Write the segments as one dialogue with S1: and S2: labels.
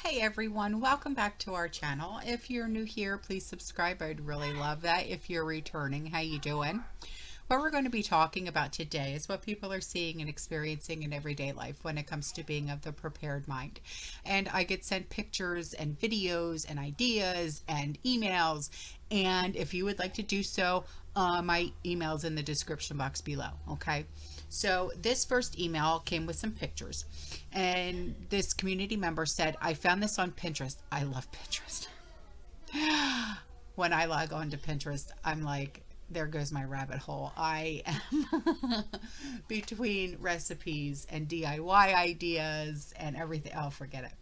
S1: Hey everyone, welcome back to our channel. If you're new here, please subscribe. I'd really love that. If you're returning, how you doing? What we're going to be talking about today is what people are seeing and experiencing in everyday life when it comes to being of the prepared mind. And I get sent pictures and videos and ideas and emails. And if you would like to do so, my email's in the description box below. Okay. So this first email came with some pictures, and this community member said, I found this on Pinterest. I love Pinterest. When I log on to Pinterest, I'm like, there goes my rabbit hole. I am between recipes and DIY ideas and everything. Oh, forget it.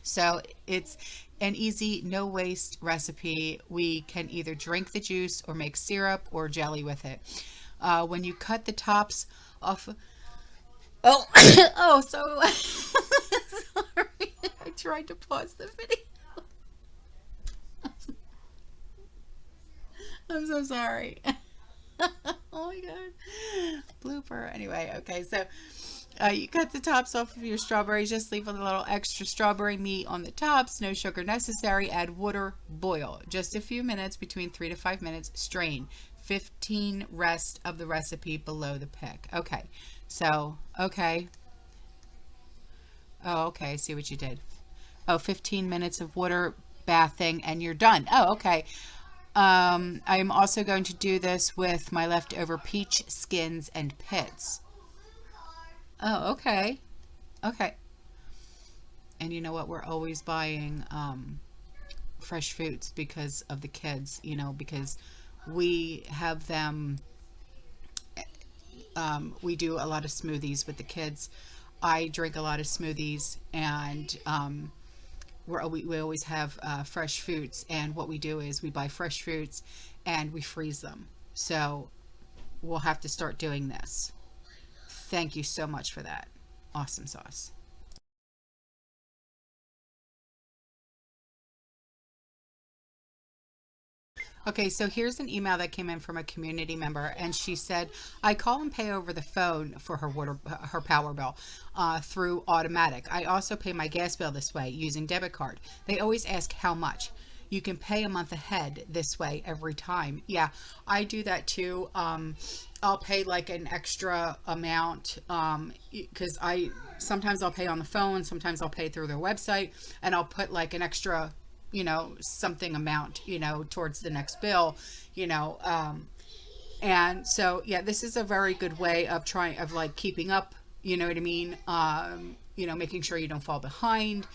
S1: So it's an easy, no waste recipe. We can either drink the juice or make syrup or jelly with it. When you cut the tops off, oh, oh, so sorry. I tried to pause the video. I'm so sorry. Oh my god. Blooper. Anyway, okay, so you cut the tops off of your strawberries. Just leave a little extra strawberry meat on the tops. No sugar necessary. Add water. Boil. Just a few minutes, between 3 to 5 minutes. Strain. 15 rest of the recipe below the pick. Okay. So, okay. Oh, okay. I see what you did. Oh, 15 minutes of water bathing and you're done. Oh, okay. I'm also going to do this with my leftover peach skins and pits. Oh, okay. Okay. And you know what? We're always buying fresh fruits because of the kids, because we have them, we do a lot of smoothies with the kids. I drink a lot of smoothies, and we always have fresh fruits. And what we do is we buy fresh fruits and we freeze them. So we'll have to start doing this. Thank you so much for that. Awesome sauce. Okay, so here's an email that came in from a community member, and she said, I call and pay over the phone for her power bill through automatic. I also pay my gas bill this way using debit card. They always ask how much. You can pay a month ahead this way every time. Yeah, I do that too. I'll pay like an extra amount because sometimes I'll pay on the phone, sometimes I'll pay through their website, and I'll put like an extra something amount, towards the next bill, and so, yeah, this is a very good way of like keeping up, you know what I mean? Making sure you don't fall behind.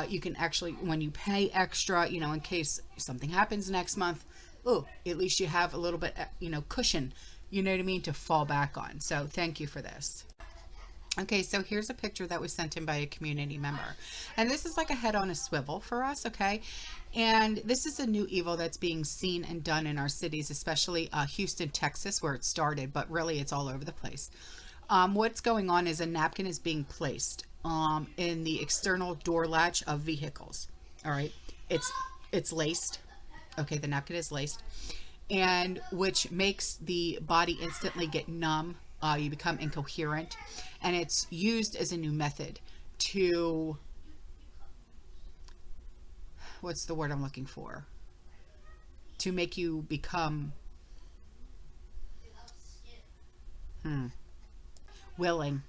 S1: You can actually, when you pay extra, in case something happens next month, at least you have a little bit, cushion, you know what I mean, to fall back on. So thank you for this. Okay, so here's a picture that was sent in by a community member. And this is like a head on a swivel for us, okay? And this is a new evil that's being seen and done in our cities, especially Houston, Texas, where it started, but really it's all over the place. What's going on is a napkin is being placed in the external door latch of vehicles, all right? It's laced. Okay, the napkin is laced, and which makes the body instantly get numb. You become incoherent, and it's used as a new method to, what's the word I'm looking for? To make you become willing.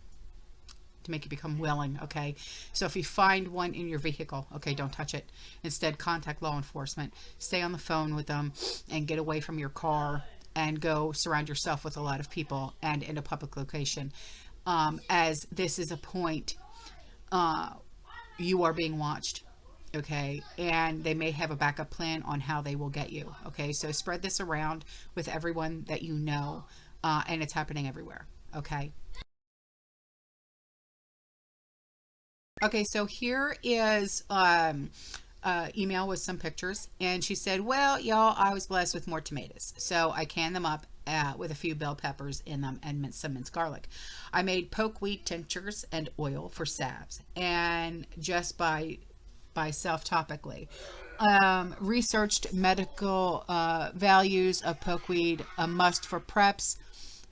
S1: To make you become willing, okay? So if you find one in your vehicle, okay, don't touch it. Instead, contact law enforcement. Stay on the phone with them and get away from your car and go surround yourself with a lot of people and in a public location. As this is a point, you are being watched, okay? And they may have a backup plan on how they will get you, okay? So spread this around with everyone that you know, and it's happening everywhere, okay? Okay, so here is email with some pictures, and she said, well, y'all, I was blessed with more tomatoes, so I canned them up with a few bell peppers in them and some minced garlic. I made pokeweed tinctures and oil for salves, and just by self-topically. Researched medical values of pokeweed, a must for preps,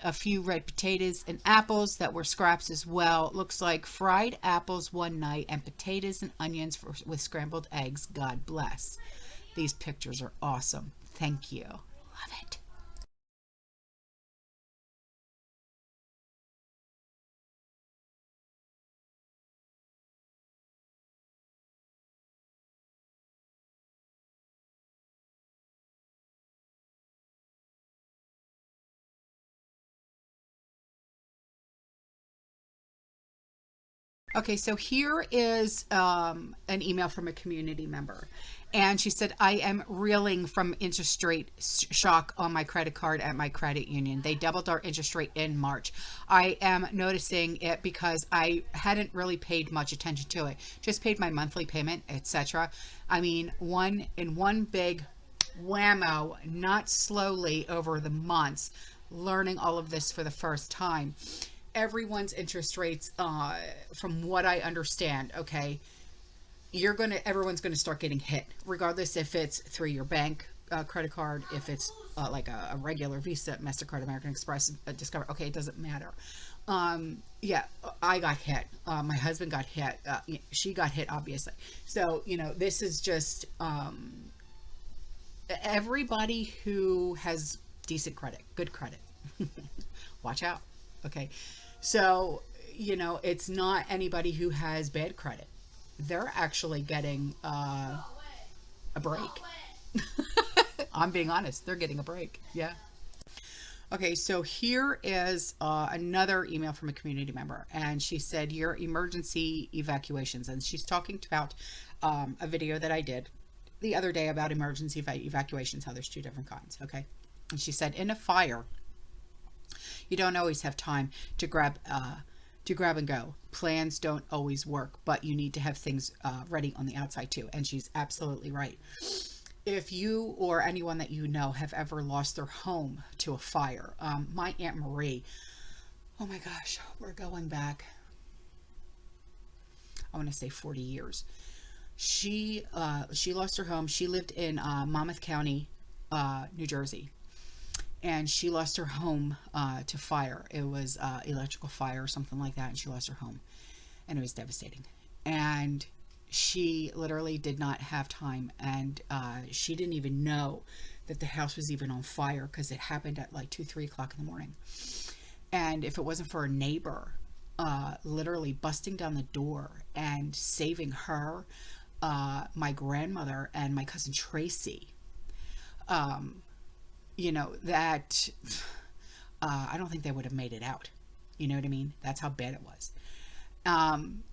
S1: a few red potatoes and apples that were scraps as well. Looks like fried apples one night and potatoes and onions with scrambled eggs. God bless. These pictures are awesome. Thank you. Love it. Okay, so here is an email from a community member. And she said, I am reeling from interest rate shock on my credit card at my credit union. They doubled our interest rate in March. I am noticing it because I hadn't really paid much attention to it. Just paid my monthly payment, etc. I mean, one big whammo, not slowly over the months, learning all of this for the first time. Everyone's interest rates, from what I understand, okay, everyone's gonna start getting hit, regardless if it's through your bank credit card, if it's like a regular Visa, MasterCard, American Express, Discover. Okay, it doesn't matter. Yeah, I got hit. My husband got hit. She got hit, obviously. So this is just everybody who has decent credit, good credit. Watch out. Okay. So, it's not anybody who has bad credit. They're actually getting a break. I'm being honest. They're getting a break. Yeah. Okay, so here is another email from a community member, and she said, your emergency evacuations. And she's talking about a video that I did the other day about emergency evacuations, how there's two different kinds. Okay. And she said, in a fire, you don't always have time to grab and go. Plans don't always work, but you need to have things ready on the outside too. And she's absolutely right. If you or anyone that you know have ever lost their home to a fire, my Aunt Marie, oh my gosh, we're going back, I want to say 40 years. She lost her home. She lived in Monmouth County, New Jersey. And she lost her home to fire. It was electrical fire or something like that, and she lost her home. And it was devastating. And she literally did not have time, and she didn't even know that the house was even on fire because it happened at like 2-3 o'clock in the morning. And if it wasn't for a neighbor literally busting down the door and saving her, my grandmother, and my cousin Tracy, that I don't think they would have made it out. You know what I mean? That's how bad it was.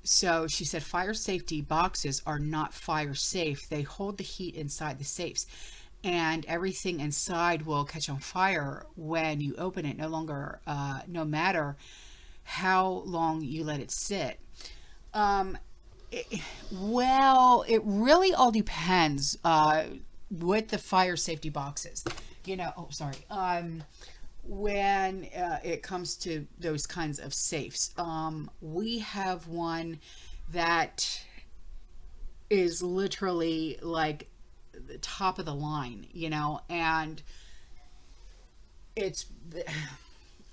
S1: So she said, fire safety boxes are not fire safe. They hold the heat inside the safes, and everything inside will catch on fire when you open it, no matter how long you let it sit. It really all depends with the fire safety boxes. When it comes to those kinds of safes, we have one that is literally like the top of the line, and it's,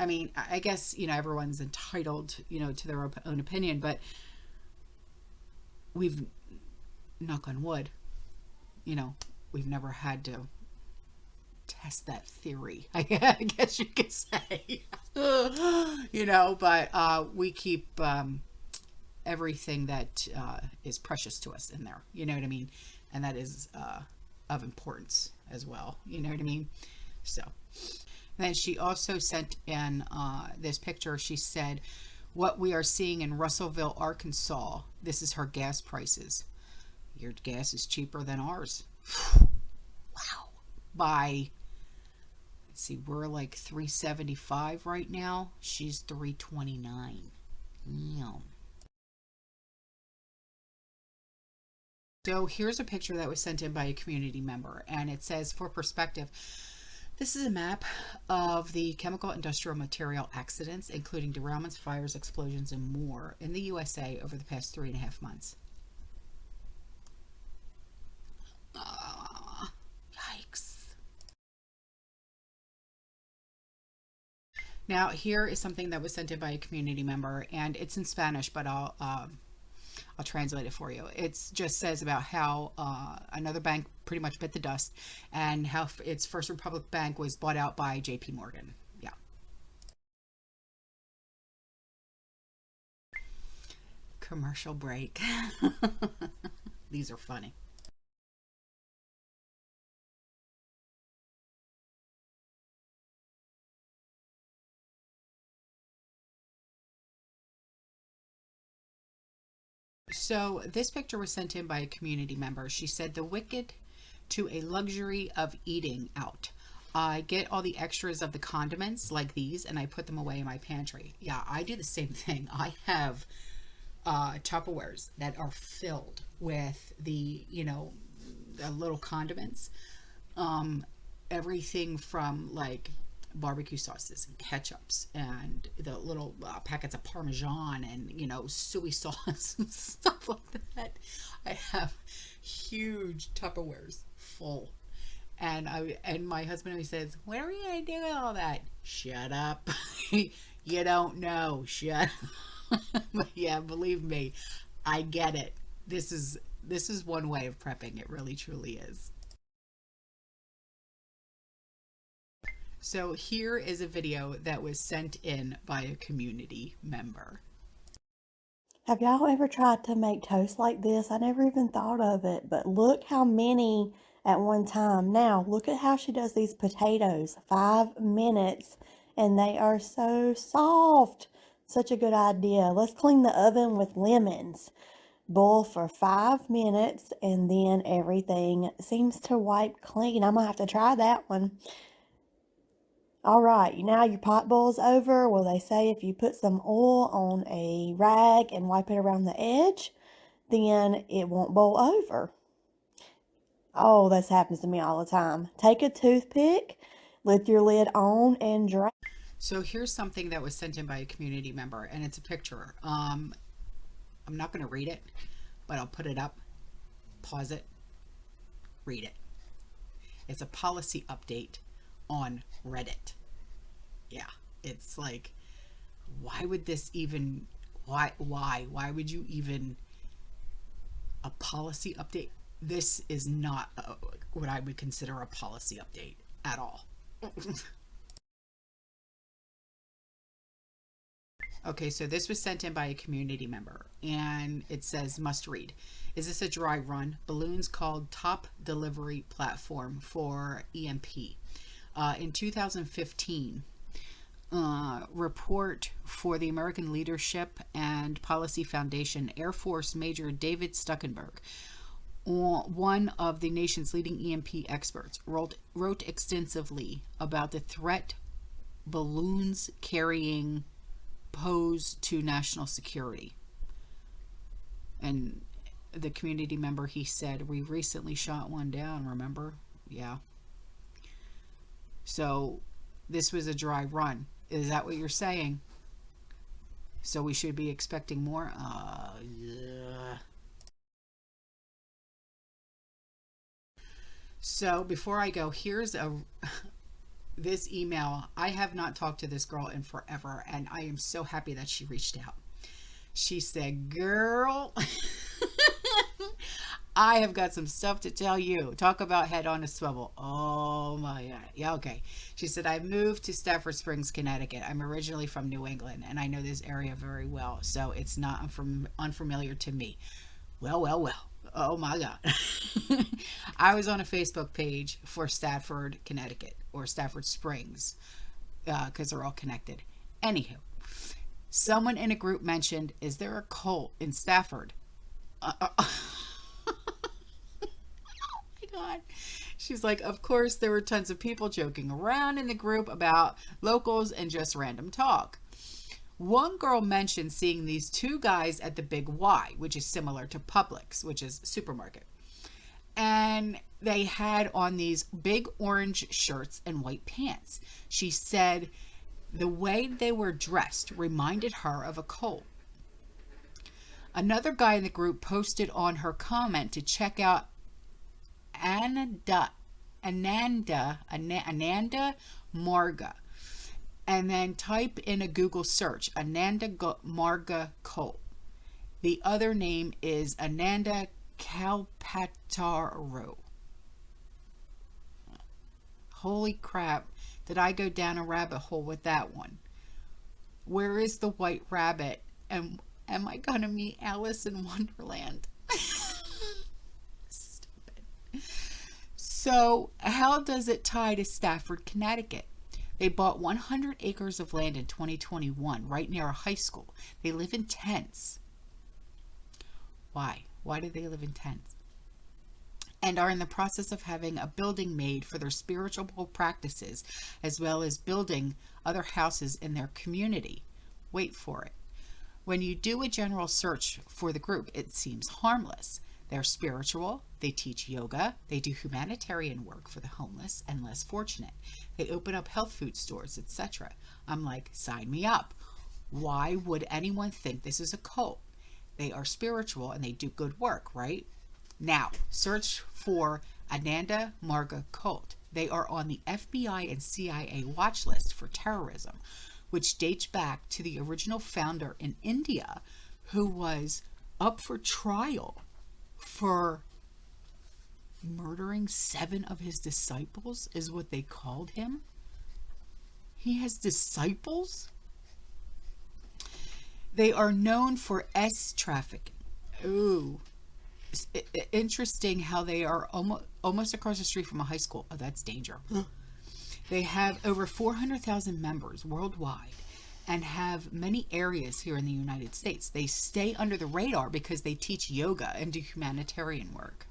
S1: I mean, I guess, everyone's entitled, to their own opinion, but we've, knock on wood, we've never had to test that theory, I guess you could say. But we keep everything that is precious to us in there, you know what I mean? And that is of importance as well, you know what I mean? So then she also sent in this picture. She said, what we are seeing in Russellville, Arkansas, this is her gas prices. Your gas is cheaper than ours. Wow. By, let's see, we're like $3.75 right now. She's $3.29. Yum. So here's a picture that was sent in by a community member, and it says, for perspective, this is a map of the chemical industrial material accidents, including derailments, fires, explosions, and more in the USA over the past 3.5 months. Yikes. Now, here is something that was sent in by a community member, and it's in Spanish, but I'll translate it for you. It just says about how another bank pretty much bit the dust, and how its First Republic Bank was bought out by J.P. Morgan. Yeah. Commercial break. These are funny. So this picture was sent in by a community member. She said, the wicked to a luxury of eating out. I get all the extras of the condiments like these and I put them away in my pantry. Yeah, I do the same thing. I have Tupperwares that are filled with the little condiments. Everything from like barbecue sauces and ketchups and the little packets of Parmesan and soy sauce and stuff like that. I have huge Tupperwares full, and my husband always says, "What are we gonna do with all that?" Shut up. You don't know. Shut up. But yeah, believe me, I get it. This is one way of prepping. It really truly is. So here is a video that was sent in by a community member.
S2: Have y'all ever tried to make toast like this? I never even thought of it, but look how many at one time. Now, look at how she does these potatoes. 5 minutes, and they are so soft. Such a good idea. Let's clean the oven with lemons. Boil for 5 minutes, and then everything seems to wipe clean. I'm gonna have to try that one. All right, now your pot boils over. Well, they say if you put some oil on a rag and wipe it around the edge, then it won't boil over. Oh, this happens to me all the time. Take a toothpick, lift your lid on, and drain.
S1: So here's something that was sent in by a community member, and it's a picture. I'm not going to read it, but I'll put it up, pause it, read it. It's a policy update on Reddit. Yeah, it's like, why would this even, why would you even, a policy update? This is not what I would consider a policy update at all. Okay, so this was sent in by a community member, and it says must read. Is this a dry run? Balloons called top delivery platform for EMP. In 2015, report for the American Leadership and Policy Foundation, Air Force Major David Stuckenberg, one of the nation's leading EMP experts, wrote extensively about the threat balloons carrying pose to national security. And the community member, he said, we recently shot one down, remember? Yeah. So this was a dry run. Is that what you're saying? So we should be expecting more? Yeah. So before I go, here's this email. I have not talked to this girl in forever, and I am so happy that she reached out. She said, girl, I have got some stuff to tell you. Talk about head on a swivel. Oh my God. Yeah, okay. She said, I moved to Stafford Springs, Connecticut. I'm originally from New England, and I know this area very well, so it's not unfamiliar to me. Well, well, well. Oh my God. I was on a Facebook page for Stafford, Connecticut, or Stafford Springs, because they're all connected. Anywho, someone in a group mentioned, is there a cult in Stafford? Oh my God. She's like, of course, there were tons of people joking around in the group about locals and just random talk. One girl mentioned seeing these two guys at the Big Y, which is similar to Publix, which is supermarket. And they had on these big orange shirts and white pants. She said the way they were dressed reminded her of a cult. Another guy in the group posted on her comment to check out Ananda Marga. And then type in a Google search, Ananda Marga Colt. The other name is Ananda Kalpataru. Holy crap, did I go down a rabbit hole with that one? Where is the white rabbit? And am I gonna meet Alice in Wonderland? Stupid. So how does it tie to Stafford, Connecticut? They bought 100 acres of land in 2021, right near a high school. They live in tents. Why? Why do they live in tents? And are in the process of having a building made for their spiritual practices, as well as building other houses in their community. Wait for it. When you do a general search for the group, it seems harmless. They're spiritual, they teach yoga, they do humanitarian work for the homeless and less fortunate. They open up health food stores, etc. I'm like, sign me up. Why would anyone think this is a cult? They are spiritual and they do good work, right? Now, search for Ananda Marga Cult. They are on the FBI and CIA watch list for terrorism, which dates back to the original founder in India, who was up for trial for murdering 7 of his disciples, is what they called him. He has disciples? They are known for trafficking. Ooh. Interesting how they are almost across the street from a high school. Oh, that's danger. They have over 400,000 members worldwide and have many areas here in the United States. They stay under the radar because they teach yoga and do humanitarian work.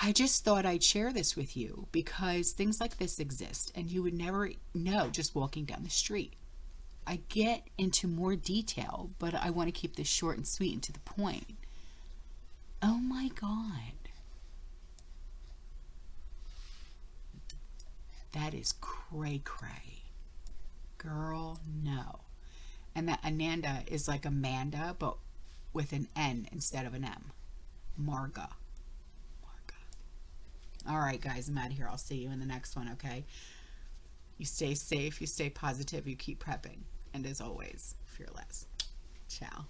S1: I just thought I'd share this with you because things like this exist and you would never know just walking down the street. I get into more detail, but I want to keep this short and sweet and to the point. Oh my God. That is cray cray. Girl, no. And that Ananda is like Amanda, but with an N instead of an M. Marga. All right, guys, I'm out of here. I'll see you in the next one, okay? You stay safe, you stay positive, you keep prepping. And as always, fearless. Ciao.